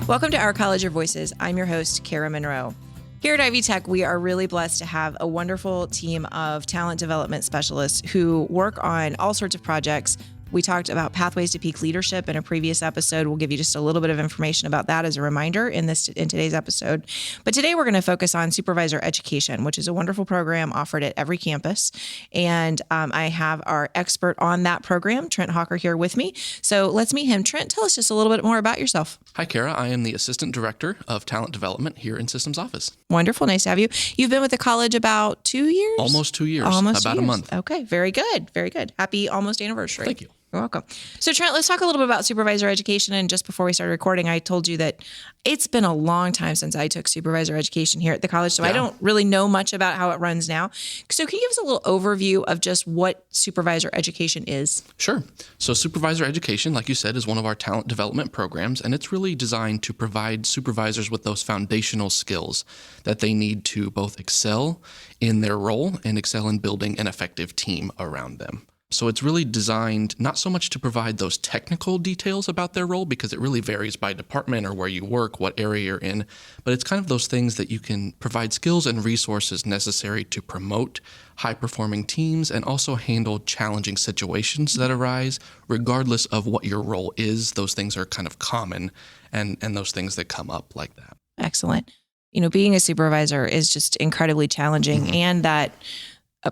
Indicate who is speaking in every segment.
Speaker 1: Welcome to Our College Your Voices. I'm your host, Kara Monroe. Here at Ivy Tech, we are really blessed to have a wonderful team of talent development specialists who work on all sorts of projects. We talked about pathways to peak leadership in a previous episode. We'll give you just a little bit of information about that as a reminder in today's episode. But today we're going to focus on Supervisor Education, which is a wonderful program offered at every campus. And I have our expert on that program, Trent Hawker, here with me. So let's meet him. Trent, tell us just a little bit more about yourself.
Speaker 2: Hi, Kara. I am the Assistant Director of Talent Development here in Systems Office.
Speaker 1: Wonderful. Nice to have you. You've been with the college about 2 years?
Speaker 2: Almost 2 years.
Speaker 1: Almost
Speaker 2: about
Speaker 1: 2
Speaker 2: a
Speaker 1: years.
Speaker 2: month.
Speaker 1: Okay. Very good. Very good. Happy almost anniversary.
Speaker 2: Thank you.
Speaker 1: You're welcome. So Trent, let's talk a little bit about supervisor education. And just before we started recording, I told you that it's been a long time since I took supervisor education here at the college. So I don't really know much about how it runs now. So can you give us a little overview of just what supervisor education is?
Speaker 2: Sure. So supervisor education, like you said, is one of our talent development programs, and it's really designed to provide supervisors with those foundational skills that they need to both excel in their role and excel in building an effective team around them. So it's really designed not so much to provide those technical details about their role, because it really varies by department or where you work, what area you're in, but it's kind of those things that you can provide skills and resources necessary to promote high-performing teams and also handle challenging situations that arise, regardless of what your role is. Those things are kind of common and those things that come up like that.
Speaker 1: Excellent. You know, being a supervisor is just incredibly challenging, and that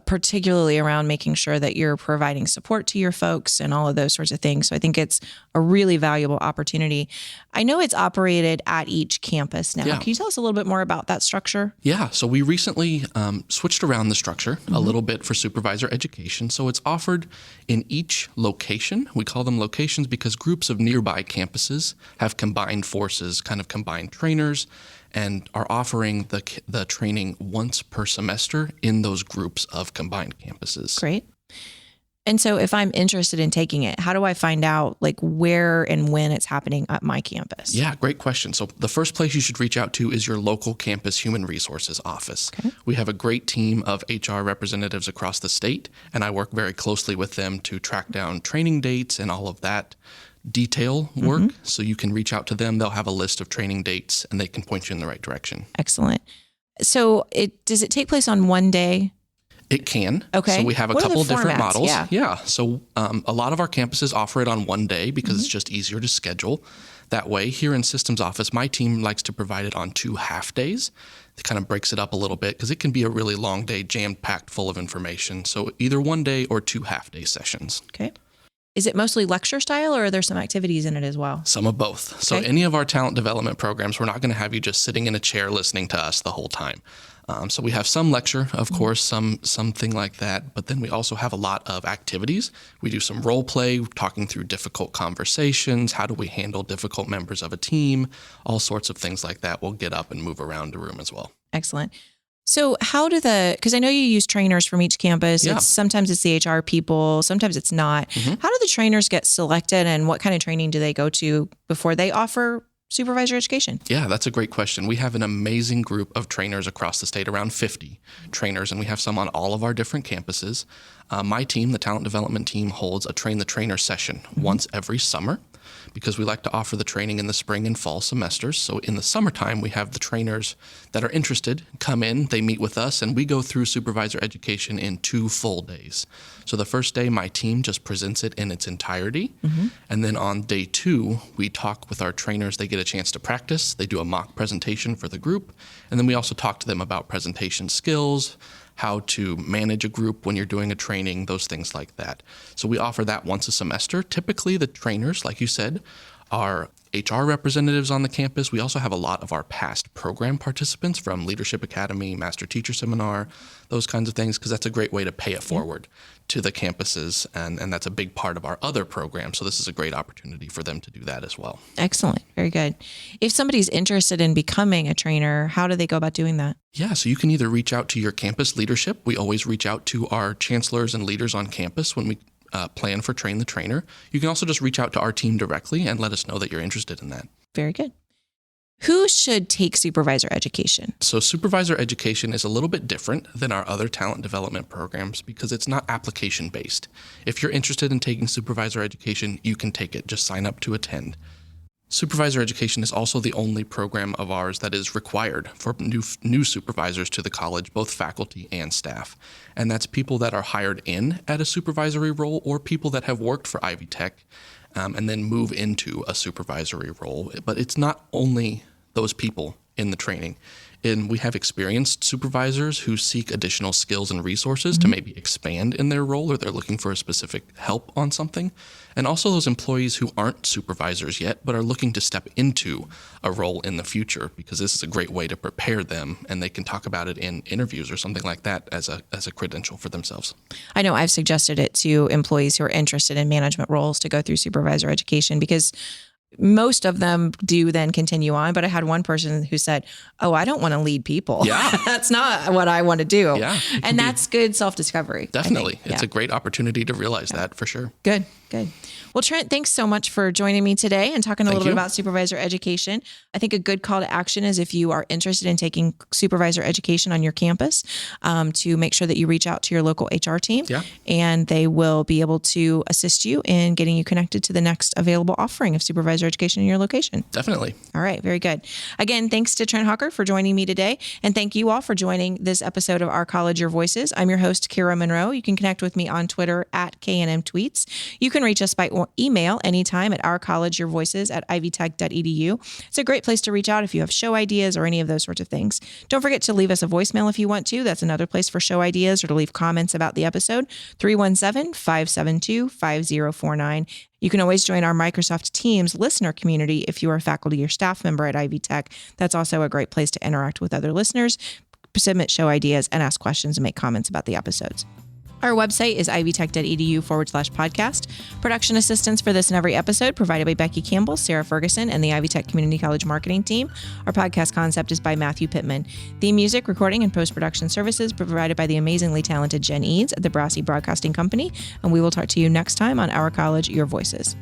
Speaker 1: particularly around making sure that you're providing support to your folks and all of those sorts of things. So I think it's a really valuable opportunity. I know it's operated at each campus now.
Speaker 2: Yeah.
Speaker 1: Can you tell us a little bit more about that structure?
Speaker 2: Yeah, so we recently switched around the structure a little bit for supervisor education. So it's offered in each location. We call them locations because groups of nearby campuses have combined forces, kind of combined trainers, and are offering the training once per semester in those groups of combined campuses.
Speaker 1: Great. And so if I'm interested in taking it, how do I find out like where and when it's happening at my campus?
Speaker 2: Yeah, great question. So the first place you should reach out to is your local campus human resources office. Okay. We have a great team of HR representatives across the state, and I work very closely with them to track down training dates and all of that detail work. So you can reach out to them. They'll have a list of training dates and they can point you in the right direction.
Speaker 1: Excellent. So does it take place on one day?
Speaker 2: It can.
Speaker 1: Okay.
Speaker 2: So we have a
Speaker 1: What are
Speaker 2: couple
Speaker 1: the
Speaker 2: of different
Speaker 1: formats?
Speaker 2: models.
Speaker 1: Yeah.
Speaker 2: So a lot of our campuses offer it on one day because it's just easier to schedule that way. Here in Systems Office, my team likes to provide it on 2 half days. It kind of breaks it up a little bit because it can be a really long day, jam-packed full of information. So either 1 day or 2 half-day sessions.
Speaker 1: Okay. Is it mostly lecture style or are there some activities in it as well?
Speaker 2: Some of both. So any of our talent development programs, we're not going to have you just sitting in a chair listening to us the whole time. So we have some lecture, of course, something like that. But then we also have a lot of activities. We do some role play, talking through difficult conversations. How do we handle difficult members of a team? All sorts of things like that. We'll get up and move around the room as well.
Speaker 1: Excellent. So how do because I know you use trainers from each campus.
Speaker 2: Yeah.
Speaker 1: Sometimes it's the HR people, sometimes it's not. How do the trainers get selected and what kind of training do they go to before they offer supervisor education?
Speaker 2: Yeah, that's a great question. We have an amazing group of trainers across the state, around 50 trainers, and we have some on all of our different campuses. My team, the talent development team, holds a train the trainer session once every summer, because we like to offer the training in the spring and fall semesters. So in the summertime, we have the trainers that are interested come in, they meet with us, and we go through supervisor education in 2 full days. So the first day, my team just presents it in its entirety. And then on day 2, we talk with our trainers. They get a chance to practice. They do a mock presentation for the group. And then we also talk to them about presentation skills, how to manage a group when you're doing a training, those things like that. So we offer that once a semester. Typically, the trainers, like you said, are HR representatives on the campus. We also have a lot of our past program participants from Leadership Academy, Master Teacher Seminar, those kinds of things, because that's a great way to pay it forward to the campuses, and that's a big part of our other program. So this is a great opportunity for them to do that as well.
Speaker 1: Excellent. Very good. If somebody's interested in becoming a trainer, how do they go about doing that?
Speaker 2: Yeah, so you can either reach out to your campus leadership. We always reach out to our chancellors and leaders on campus when we plan for Train the Trainer. You can also just reach out to our team directly and let us know that you're interested in that.
Speaker 1: Very good. Who should take supervisor education?
Speaker 2: So supervisor education is a little bit different than our other talent development programs because it's not application based. If you're interested in taking supervisor education, you can take it. Just sign up to attend. Supervisor education is also the only program of ours that is required for new supervisors to the college, both faculty and staff. And that's people that are hired in at a supervisory role or people that have worked for Ivy Tech and then move into a supervisory role. But it's not only those people in the training. And we have experienced supervisors who seek additional skills and resources to maybe expand in their role, or they're looking for a specific help on something. And also those employees who aren't supervisors yet, but are looking to step into a role in the future, because this is a great way to prepare them, and they can talk about it in interviews or something like that as a credential for themselves.
Speaker 1: I know I've suggested it to employees who are interested in management roles to go through supervisor education, because most of them do then continue on. But I had one person who said, "Oh, I don't want to lead people.
Speaker 2: Yeah.
Speaker 1: That's not what I want to do."
Speaker 2: Yeah,
Speaker 1: and that's good self-discovery.
Speaker 2: Definitely. It's a great opportunity to realize that for sure.
Speaker 1: Good. Well, Trent, thanks so much for joining me today and talking a little bit about supervisor education. I think a good call to action is, if you are interested in taking supervisor education on your campus, to make sure that you reach out to your local HR team, and they will be able to assist you in getting you connected to the next available offering of supervisor education in your location.
Speaker 2: Definitely.
Speaker 1: All right. Very good. Again, thanks to Trent Hawker for joining me today. And thank you all for joining this episode of Our College, Your Voices. I'm your host, Kara Monroe. You can connect with me on Twitter at KNM Tweets. You can reach us by email anytime at ourcollegeyourvoices@ivytech.edu. It's a great place to reach out if you have show ideas or any of those sorts of things. Don't forget to leave us a voicemail if you want to. That's another place for show ideas or to leave comments about the episode, 317-572-5049. You can always join our Microsoft Teams listener community if you are a faculty or staff member at Ivy Tech. That's also a great place to interact with other listeners, submit show ideas, and ask questions and make comments about the episodes. Our website is ivytech.edu/podcast. Production assistance for this and every episode provided by Becky Campbell, Sarah Ferguson, and the Ivy Tech Community College marketing team. Our podcast concept is by Matthew Pittman. Theme music, recording, and post-production services provided by the amazingly talented Jen Edds at the Brassy Broadcasting Company. And we will talk to you next time on Our College, Your Voices.